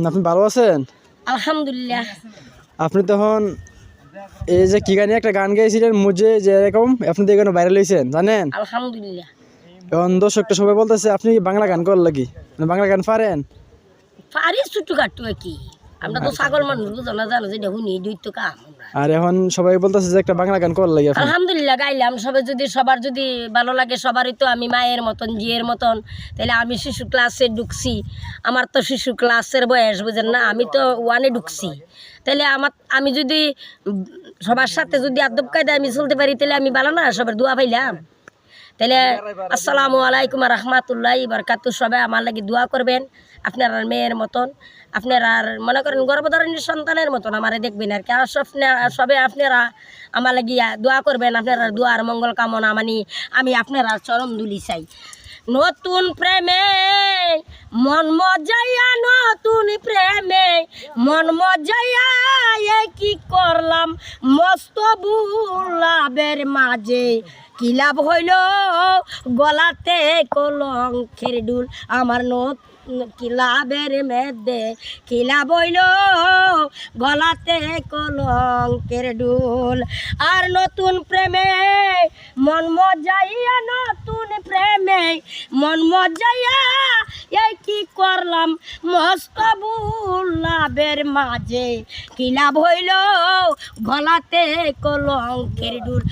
আপনি ভালো আছেন? আলহামদুলিল্লাহ। আপনি তখন এই যে কি গানে একটা গান গাইছিলেন মুঝে যে এরকম, আপনি তো এখানে ভাইরাল হয়েছেন জানেন। আলহামদুলিল্লাহ। এখন দর্শকটা সবাই বলতেছে আপনি কি বাংলা গান কর লাগি, বাংলা গান পারেন? পারি ছোট্ট কাটতো কি, আমরা তো ছাগল মানুষ বুঝো না, জানো যে দেখুন এই দুই তো কাম আমরা। আর এখন সবাই বলতেছে যে একটা বাংলা গান কর লাগি আপনি। আলহামদুলিল্লাহ গাইলাম, সবার যদি ভালো লাগে, সবারই তো আমি মায়ের মতন জিয়ের মতন। তাহলে আমি শিশু ক্লাসে ঢুকছি, আমার তো শিশু ক্লাসের বয়স বুঝেন না, আমি তো ওয়ানে ঢুকছি। তাহলে আমি যদি সবার সাথে যদি আদব কায়দায় আমি চলতে পারি, তাহলে আমি ভালো না, সবার দোয়া পাইলাম। তাহলে আসসালামু আলাইকুম রহমাতুল্লাহি বারাকাতুহু। সবাই আমার লাগি দোয়া করবেন, আপনার মেয়ের মতন, আপনারা মনে করেন গর্ভধারণীর সন্তানের মতন আমারে দেখবেন আর কি। আর সবে আপনারা আমার লাগি দোয়া করবেন, আপনারা দোয়ার মঙ্গল কামনা মানি আমি আপনারা চরণ দুলি চাই। নতুন প্রেমে মন মজাইয়া, নতুন প্রেমে মন মজাইয়া, কি করলাম মস্ত বুলাবের মাঝে, কি লাভ হইল গলাতে কলঙ্কের ডুল, আমার কি লাভের মেদে, কি লাভ হইল গলাতে কলঙ্কের ডুল। আর নতুন প্রেমে মন মজাইয়া, নতুন প্রেমে মন মজাইয়া, এই কি করলাম মস্ত বুলাবের মাঝে, কি লাভ হইল গলাতে কলঙ্কের ডুল।